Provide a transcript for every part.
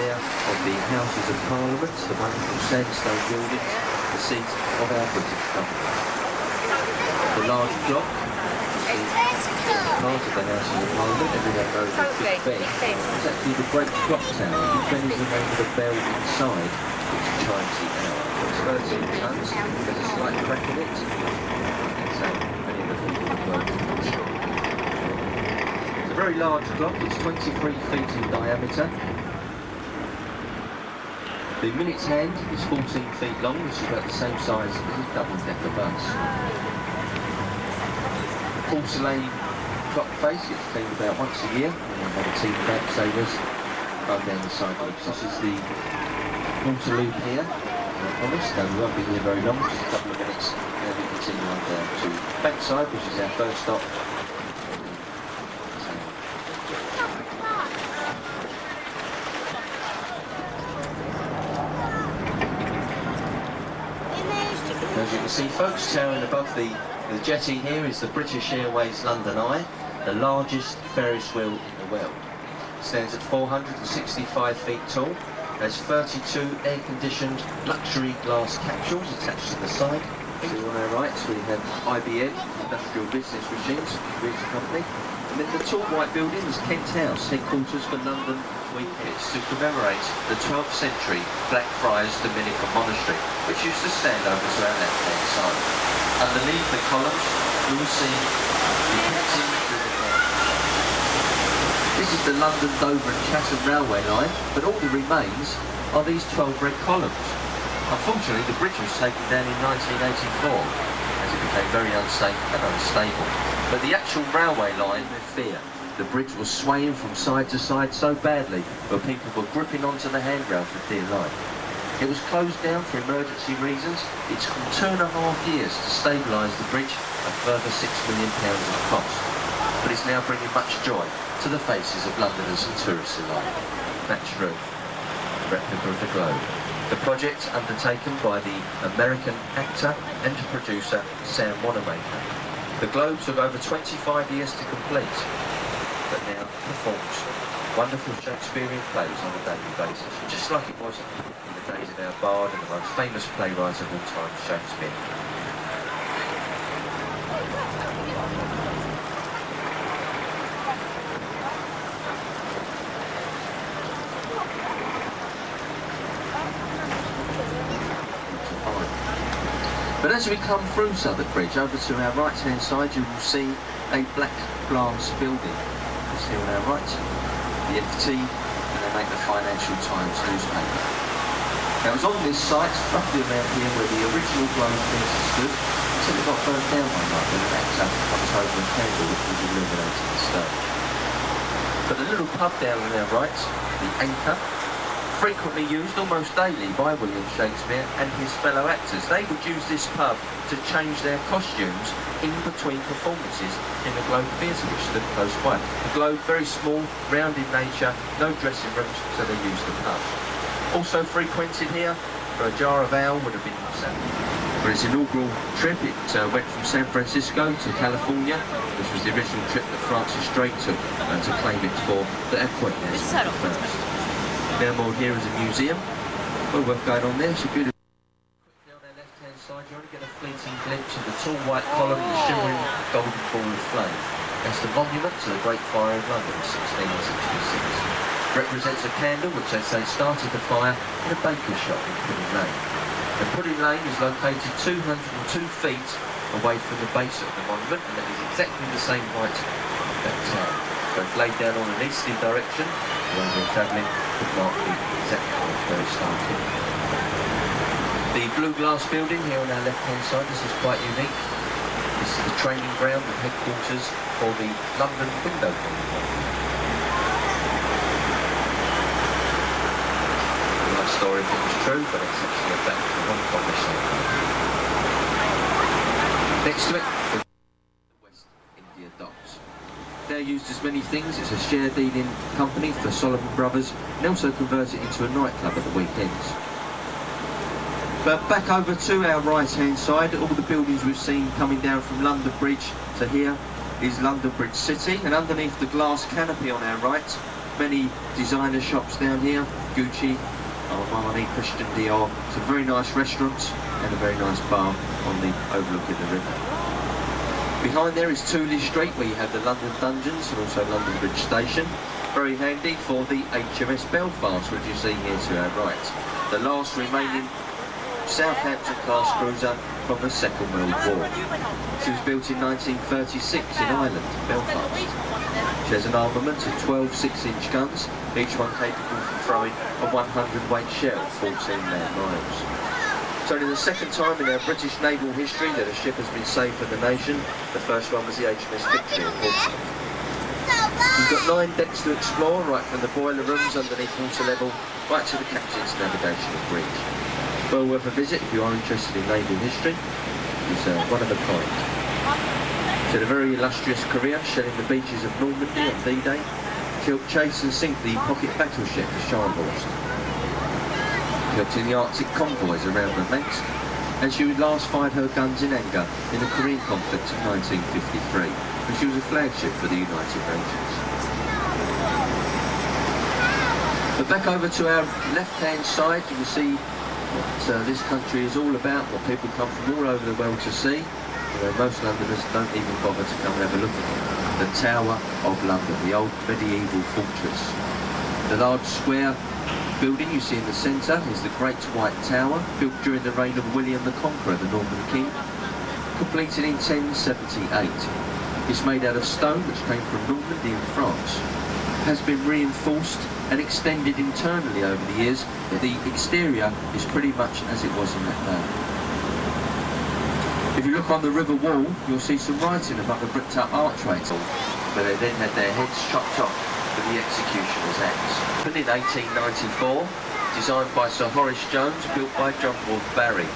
there of the Houses of Parliament, the wonderful sandstone buildings, the seat of our British government. The large clock, part of the Houses of Parliament, everyone knows it's Big Ben. It's actually the Great Clock Tower. Big Ben is the name of the bell inside, which chimes the hour. It's 13 tons, there's a slight crack in it, and so many of the people have worked in it. It's a very large clock, it's 23 feet in diameter. The minute's hand is 14 feet long, which is about the same size as a double-decker bus. The porcelain clock face gets cleaned about once a year, and we have a team of savers run down the side loops. This is the water loop here, I promise. No, we won't be here very long, just a couple of minutes, and then we continue on down to Bankside, which is our first stop. As you can see, folks, towering above the jetty here is the British Airways London Eye, the largest Ferris wheel in the world. It stands at 465 feet tall. There's 32 air-conditioned luxury glass capsules attached to the side. So on our right we have IBM, Industrial Business Machines, a company. And then the tall white building is Kent House, headquarters for London Weekends, to commemorate the 12th century Blackfriars Dominican Monastery, which used to stand over to our left-hand side. Underneath the columns, you will see the Thames River. This is the London, Dover and Chatham railway line, but all that remains are these 12 red columns. Unfortunately, the bridge was taken down in 1984, as it became very unsafe and unstable. But the actual railway line, with fear. The bridge was swaying from side to side so badly that people were gripping onto the handrail for dear life. It was closed down for emergency reasons. It's called 2.5 years to stabilise the bridge, a further £6 million of cost. But it's now bringing much joy to the faces of Londoners and tourists alike. That's true. Replica of the globe. The project undertaken by the American actor and producer Sam Wanamaker. The globe took over 25 years to complete, but now performs wonderful Shakespearean plays on a daily basis, just like it was in the days of our bard and the most famous playwright of all time, Shakespeare. But as we come through Southwark Bridge, over to our right-hand side, you will see a black glass building. It's here on our right, the FT, and they make the Financial Times newspaper. Now, it was on this site, roughly around here, where the original Globe Theatre stood, until it got burnt down one night when an actor comes over a candle which was illuminating the stone. But the little pub down on our right, the Anchor, frequently used almost daily by William Shakespeare and his fellow actors. They would use this pub to change their costumes in between performances in the Globe Theatre, which stood close by. The Globe, very small, round in nature, no dressing rooms, so they used the pub. Also frequented here for a jar of ale would have been for its inaugural trip. It went from San Francisco to California, which was the original trip that Francis Drake took to claim it for the airport first. Now moored here is a museum. Well, work going on there. It's a beautiful. Quickly on our left-hand side, you only get a fleeting glimpse of the tall white column and the shimmering golden ball of flame. That's the monument to the Great Fire of London, 1666. Represents a candle which they say started the fire in a baker's shop in Pudding Lane. And Pudding Lane is located 202 feet away from the base of the monument, and that is exactly the same height as that tower. So it's laid down on an easterly direction, when we're travelling could mark the exact point where it started. The blue glass building here on our left-hand side, this is quite unique. This is the training ground and headquarters for the London Window Company. A nice story if it was true, but it's actually a fact for one publisher. Next to it, the West India Docks. They're used as many things. It's a share dealing company for Solomon Brothers, and also converts it into a nightclub at the weekends. But back over to our right-hand side, all the buildings we've seen coming down from London Bridge to here is London Bridge City, and underneath the glass canopy on our right, many designer shops down here, Gucci, Armani, Christian Dior, some very nice restaurants and a very nice bar on the overlooking the river. Behind there is Tooley Street, where you have the London Dungeons and also London Bridge Station. Very handy for the HMS Belfast, which you see here to our right. The last remaining Southampton-class cruiser from the Second World War. She was built in 1936 in Ireland, Belfast. She has an armament of 12 6-inch guns, each one capable of throwing a 100-weight shell, 14 man miles. It's only the second time in our British naval history that a ship has been saved for the nation. The first one was the HMS Victory in Portsmouth. You've got 9 decks to explore, right from the boiler rooms underneath water level, right to the captain's navigational bridge. Well worth a visit if you are interested in naval history. It's one of a kind. She had a very illustrious career, shelling the beaches of Normandy on D-Day. She helped chase and sink the pocket battleship the Scharnhorst. She helped in the Arctic convoys around the Manx, and she would last fired her guns in anger in the Korean conflict of 1953, when she was a flagship for the United Nations. But back over to our left-hand side, you can see what this country is all about, what people come from all over the world to see. Most Londoners don't even bother to come and have a look at it. The Tower of London, the old medieval fortress. The large square building you see in the centre is the Great White Tower, built during the reign of William the Conqueror, the Norman King, completed in 1078. It's made out of stone which came from Normandy in France. Has been reinforced and extended internally over the years. The exterior is pretty much as it was in that day. If you look on the river wall, you'll see some writing above the bricked up archways, where they then had their heads chopped off for the executioner's axe. Opened in 1894, designed by Sir Horace Jones, built by John Wolfe Barry.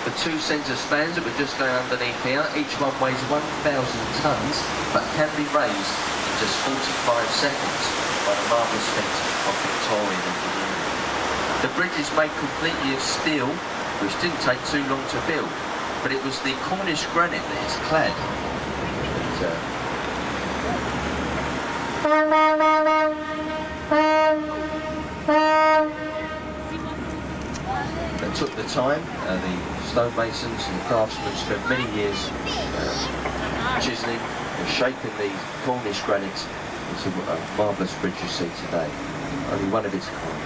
The 2 centre spans that were just going underneath here, each one weighs 1,000 tonnes, but can be raised in just 45 seconds by the marvellous feat of Victorian engineering. The bridge is made completely of steel, which didn't take too long to build, but it was the Cornish granite that is clad. They took the time, the stonemasons and the craftsmen spent many years chiselling and shaping the Cornish granite into a marvellous bridge you see today. Only one of its kind.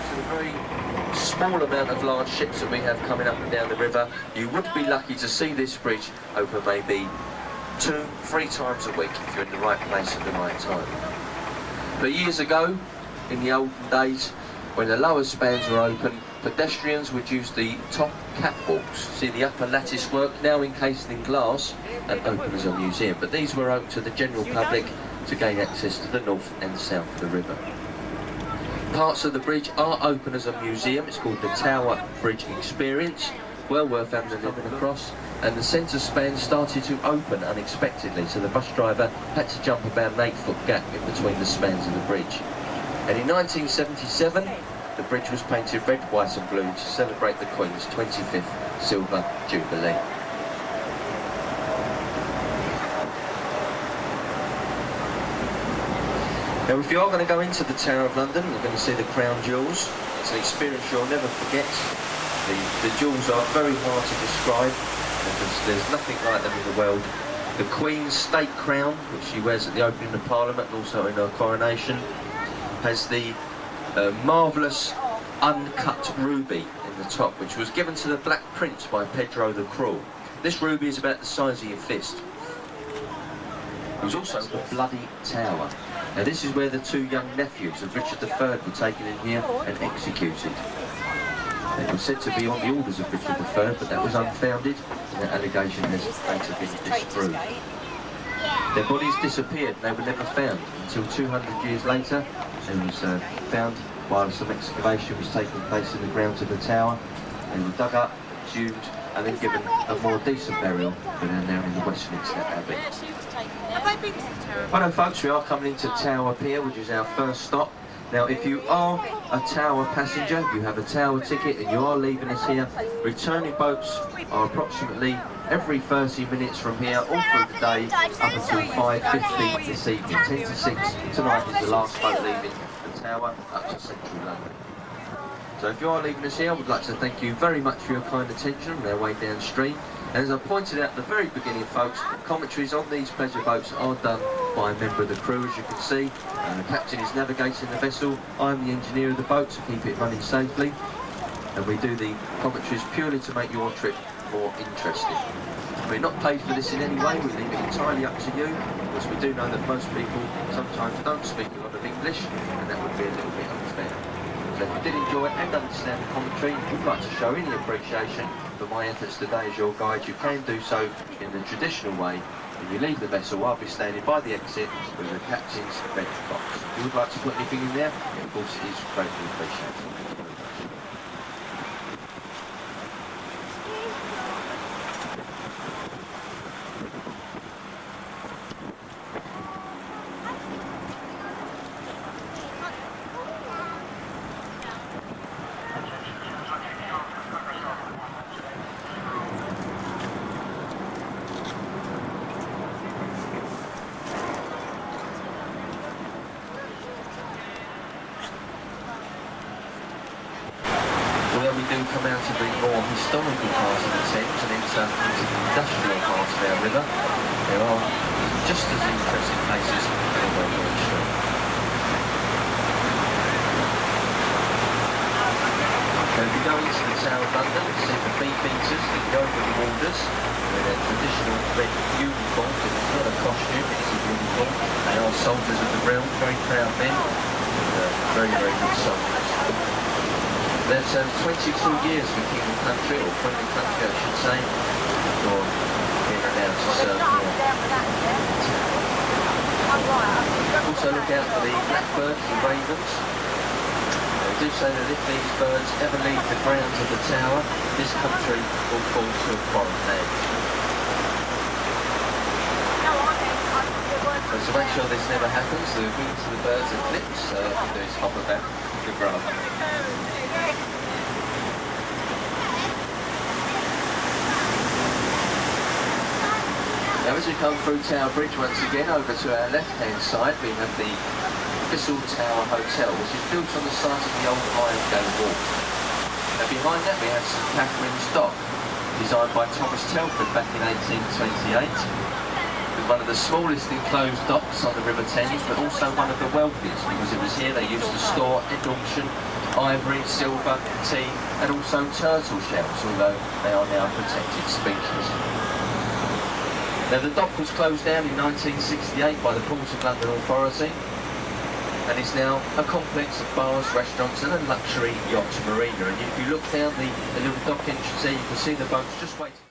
So a very small amount of large ships that we have coming up and down the river. You would be lucky to see this bridge open maybe 2-3 times a week if you're in the right place at the right time. But years ago, in the olden days, when the lower spans were open, pedestrians would use the top catwalks. See the upper lattice work, now encased in glass and open as a museum. But these were open to the general public to gain access to the north and south of the river. Parts of the bridge are open as a museum. It's called the Tower Bridge Experience. Well worth having a look across. And the centre span started to open unexpectedly, so the bus driver had to jump about an 8-foot gap in between the spans of the bridge. And in 1977, the bridge was painted red, white and blue to celebrate the Queen's 25th Silver Jubilee. Now if you are going to go into the Tower of London, you're going to see the Crown Jewels. It's an experience you'll never forget. The jewels are very hard to describe, because there's nothing like them in the world. The Queen's state crown, which she wears at the opening of Parliament and also in her coronation, has the marvellous uncut ruby in the top, which was given to the Black Prince by Pedro the Cruel. This ruby is about the size of your fist. It was also the Bloody Tower. Now this is where the 2 young nephews of Richard III were taken in here and executed. They were said to be on the orders of Richard III, but that was unfounded, and that allegation has later been disproved. Their bodies disappeared and they were never found until 200 years later. They was found while some excavation was taking place in the grounds of the tower. They were dug up, exhumed, and then given a more decent burial than are now in the Westminster Abbey. Hello folks, we are coming into Tower Pier, which is our first stop. Now if you are a Tower passenger, you have a Tower ticket and you are leaving us here, returning boats are approximately every 30 minutes from here, all through the day, up until 5:15 this evening. 10 to 6 tonight is the last boat leaving the tower up to central London. So if you are leaving us here, I would like to thank you very much for your kind attention on their way downstream. And as I pointed out at the very beginning, folks, commentaries on these pleasure boats are done by a member of the crew, as you can see. The captain is navigating the vessel. I'm the engineer of the boat to keep it running safely. And we do the commentaries purely to make your trip more interesting. We're not paid for this in any way, we leave it entirely up to you, because we do know that most people sometimes don't speak a lot of English, and that would be a little bit unfair. So if you did enjoy and understand the commentary, and would like to show any appreciation for my efforts today as your guide, you can do so in the traditional way. When you leave the vessel, I'll be standing by the exit with the captain's bench box. If you would like to put anything in there, of course it is greatly appreciated. Although we do come out of the more historical part of the Thames and into the industrial part of our river, there are just as interesting places all over the street. Now if you go into the Tower of London, you see the beefeaters that go over the warders with their traditional red uniform. It's not a costume, it's a uniform. They are soldiers of the realm, very proud men, and very, very good soldiers. They've served 22 years for King and Country, or Queen and Country I should say, before being allowed to serve here. Also look out for the blackbirds and ravens. They do say that if these birds ever leave the grounds of the tower, this country will fall to a foreign land. So to make sure this never happens, the wings of the birds are clipped, so all you can do is hop about the grass. Now as we come through Tower Bridge once again, over to our left-hand side, we have the Thistle Tower Hotel, which is built on the site of the old Iron Wharf. Now behind that we have St Catherine's Dock, designed by Thomas Telford back in 1828. With one of the smallest enclosed docks on the River Thames, but also one of the wealthiest, because it was here they used to store and auction ivory, silver, tea, and also turtle shells, although they are now protected species. Now the dock was closed down in 1968 by the Port of London Authority, and is now a complex of bars, restaurants and a luxury yacht marina. And if you look down the little dock entrance there, you can see the boats just waiting.